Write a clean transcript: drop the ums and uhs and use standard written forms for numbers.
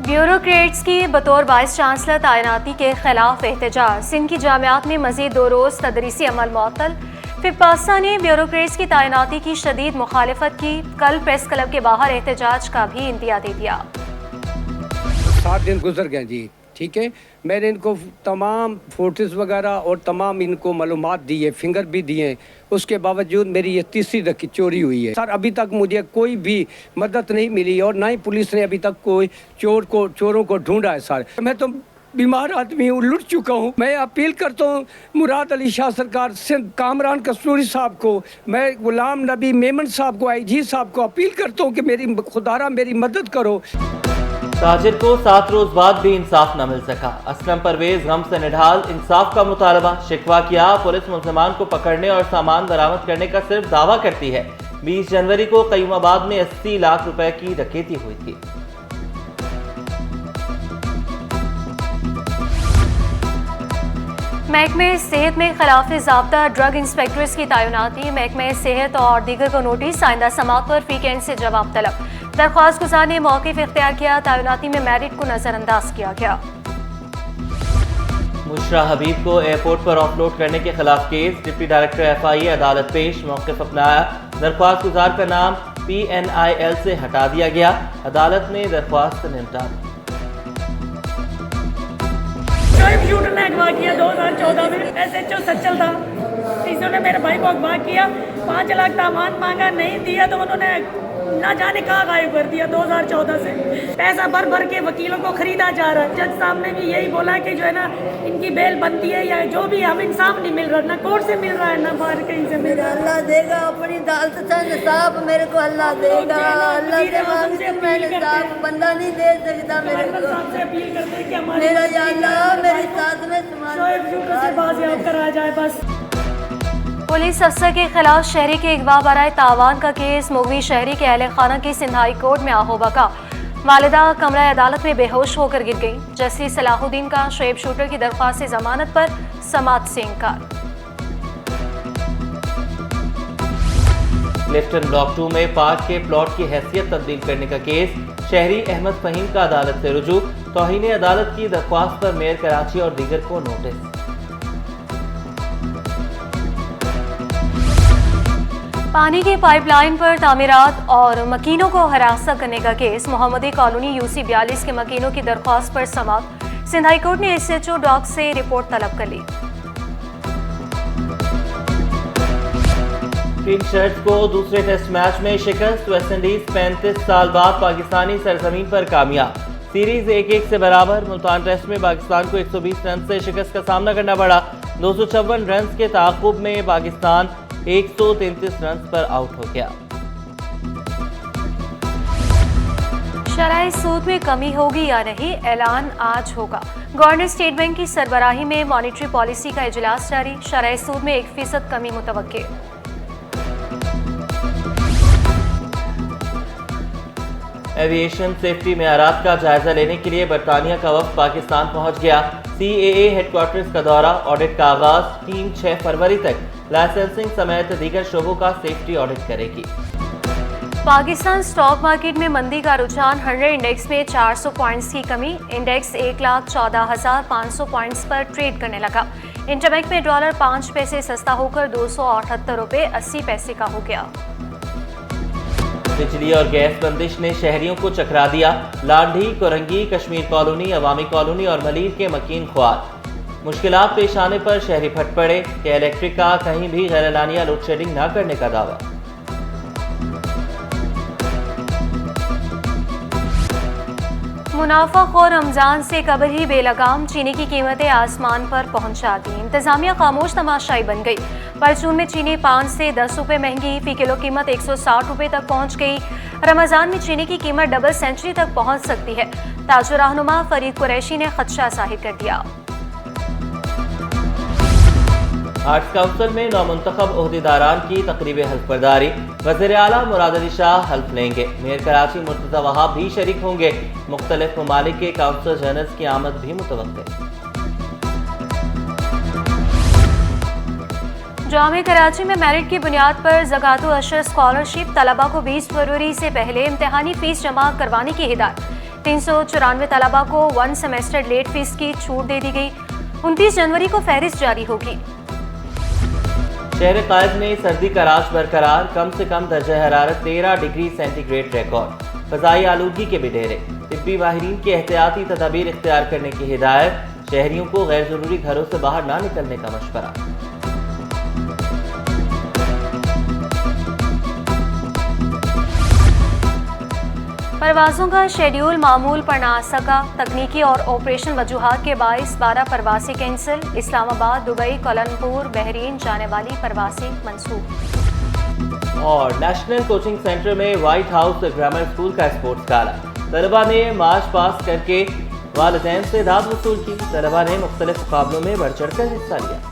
Bureaucrats की बतौर vice chancellor तैनाती के खिलाफ एहतजाज। सिंध की जामियात में मजीद 2 रोज़ तदरीसी अमल मुअत्तल। फिपासा ने ब्यूरोक्रेट्स की तैनाती की शदीद मुखालिफत की। कल प्रेस क्लब के बाहर एहतजाज का भी इंदिया दे दिया। 7 दिन गुजर गए जी, ठीक है। मैंने इनको तमाम फोटोज़ वगैरह और तमाम इनको मालूमात दी है, फिंगर भी दिए। उसके बावजूद मेरी ये तीसरी रखी चोरी हुई है। सर अभी तक मुझे कोई भी मदद नहीं मिली और ना ही पुलिस ने अभी तक कोई चोरों को ढूंढा है। सर मैं तो बीमार आदमी हूँ, लुट चुका हूँ। मैं अपील करता हूँ मुराद अली शाह सरकार, सिंध कामरान कस्तूरी साहब को, मैं गुलाम नबी मेमन साहब को, IG साहब को अपील करता हूँ कि मेरी खुदारा मेरी मदद करो। ताजिर को 7 रोज बाद भी इंसाफ न मिल सका। असलम परवेज गम से निढाल, इंसाफ का मुतालबा। शिकवा किया, पुलिस मुल्ज़िमान को पकड़ने और सामान बरामद करने का सिर्फ दावा करती है। 20 जनवरी को कयूमाबाद में 80 लाख रुपए की डकैती हुई थी। महकमे सेहत में खिलाफ ज़ाब्ता ड्रग इंस्पेक्टर्स की तैनाती। महकमे सेहत और दीगर को नोटिस। आइंदा समात पर वीकेंड से जवाब तलब। दरख्वास्त गुजार ने मौक़िफ़ इख्तियार किया। तैनाती में मेरिट को नज़रअंदाज किया गया। मुशरा हबीब को एयरपोर्ट पर ऑफलोड करने के खिलाफ केस। डिप्टी डायरेक्टर FIA अदालत पेश, मौक़िफ़ अपनाया। दरख्वास्त गुजार का नाम PNIL से हटा दिया गया। अदालत ने दरख्वास्त निपटा दी। शूटर ने अगवा किया 2014 में। SHO सच्चल था, इन्होंने मेरे भाई को अगवा किया। 5 लाख दामान मांगा, नहीं दिया तो उन्होंने ना जाने कहाँ गायब कर दिया। 2014 से पैसा भर भर के वकीलों को खरीदा जा रहा है। जज साहब ने भी यही बोला कि जो है ना इनकी बेल बनती है या जो भी, हम इंसाफ नहीं मिल रहा, ना कोर्ट से मिल रहा है ना बाहर कहीं से मिल रहा है। अल्लाह देगा अपनी अदालत से इंसाफ मेरे को, अल्लाह देगा। अल्लाह से मांग के मैं इंसाफ बंदा नहीं दे सकता मेरे को। से अपील करते हैं कि हमारे मेरा या अल्लाह मेरे साथ में शोएब शूटर से बाजियाब कराया जाए बस। पुलिस अफसर के खिलाफ शहरी के अगवा बराए तावान का केस। मुगवी शहरी के अहल खाना की सिंध हाई कोर्ट में आहोबका। वालिदा कमरा अदालत में बेहोश होकर गिर गई। जस्टिस सलाहुद्दीन का शोएब शूटर की दरख्वास्त से जमानत पर समात से इनकार। लिफ्टन ब्लॉक 2 में पार्क के प्लॉट की हैसियत तब्दील करने का केस। शहरी अहमद फहीम का अदालत से रुजू। तौहीन अदालत की दरख्वास्त पर मेयर कराची और दीगर को नोटिस। पानी की पाइपलाइन पर तामीरात और मकीनों को हरासा करने का केस। मोहम्मदी कॉलोनी UC 42 के मकीनों की दरख्वास्त पर समात। सिंध हाई कोर्ट ने SHO डॉग से रिपोर्ट तलब कर ली। किंग शर्ट्स को दूसरे टेस्ट मैच में शिकस्त। वेस्टइंडीज 35 साल बाद पाकिस्तानी सरजमीन पर कामयाब। सीरीज 1-1 से बराबर। मुल्तान टेस्ट में पाकिस्तान को 120 रन से शिकस्त का सामना करना पड़ा। 254 रन के ताक़ुब में पाकिस्तान 133 रन पर आउट हो गया। शरह सूद में कमी होगी या नहीं, ऐलान आज होगा। गवर्नर स्टेट बैंक की सरबराही में मॉनिटरी पॉलिसी का इजलास जारी। शरह सूद में 1% कमी मुतवक्के। एविएशन सेफ्टी मेयारात का जायजा लेने के लिए बरतानिया का वफ्द पाकिस्तान पहुंच गया। CAA हेडक्वार्टर्स का दौरा। ऑडिट का आगाज। टीम 6 फरवरी तक लाइसेंसिंग समेत दीगर शोबों का सेफ्टी ऑडिट करेगी। पाकिस्तान स्टॉक मार्केट में मंदी का रुझान। 100 इंडेक्स में 400 पॉइंट्स की कमी। इंडेक्स 1,14,500 पॉइंट्स पर ट्रेड करने लगा। इंटरबैंक में डॉलर 5 पैसे सस्ता होकर 278 रुपये 80 पैसे का हो गया। बिजली और गैस बंदिश ने शहरियों को चकरा दिया। लांढी, कोरंगी, कश्मीर कॉलोनी, अवामी कॉलोनी और मलीर के मकीन ख्वार। मुश्किलात पेश आने पर शहरी फट पड़े कि इलेक्ट्रिक का कहीं भी गैरलानिया लोड शेडिंग न करने का दावा। मुनाफाखोर रमजान से कबल ही बेलगाम। चीनी की कीमतें आसमान पर पहुंचा दी। इंतजामिया खामोश तमाशाई बन गई। परचून में चीनी 5 से 10 रुपये महंगी। फी किलो कीमत 160 रुपये तक पहुंच गई। रमजान में चीनी की कीमत डबल सेंचुरी तक पहुंच सकती है। ताजर रहनुमा फरीद कुरैशी ने खदशा जाहिर कर दिया। आर्ट्स काउंसिल में नौमुंतखब ओहदेदारान की तकरीब हल्फ बर्दारी। वज़ीर आला मुराद अली शाह हल्फ लेंगे। मेयर कराची मुर्तज़ा वहाब भी शरीक होंगे। मुख्तलिफ ममालिक के काउंसिल जनरल्स की आमद भी मुतवक्किल। जामे कराची में मेरिट की बुनियाद पर ज़कातुल अशर स्कॉलरशिप तलबा को 20 फरवरी से पहले इम्तहानी फ़ीस जमा करवाने की हिदायत। 394 तलबा को 1 सेमेस्टर लेट फीस की छूट दे दी गई। 29 जनवरी को फहरिस्त जारी होगी। शहर कायद में सर्दी का राज बरकरार, कम से कम दर्जा हरारत 13 डिग्री सेंटीग्रेड रिकॉर्ड। फ़ज़ाई आलूगी के बिडेरे, तिब्बी माहिरीन की एहतियाती तदाबीर इख्तियार करने की हिदायत। शहरियों को गैर ज़रूरी घरों से बाहर ना निकलने का मशवरा। परवाज़ों का शेड्यूल मामूल पर ना आ सका। तकनीकी और ऑपरेशन वजूहात के बाइस 12 परवासें कैंसिल। इस्लामाबाद, दुबई, कोलंबपुर, बहरीन जाने वाली परवासें मंसूख। और नेशनल कोचिंग सेंटर में व्हाइट हाउस ग्रामर स्कूल का स्पोर्ट्स गाला। तलबा ने मार्च पास करके वालिदैन से दाद वसूल की। तलबा ने मुख्तलिफ मुकाबलों में बढ़ चढ़ कर हिस्सा लिया।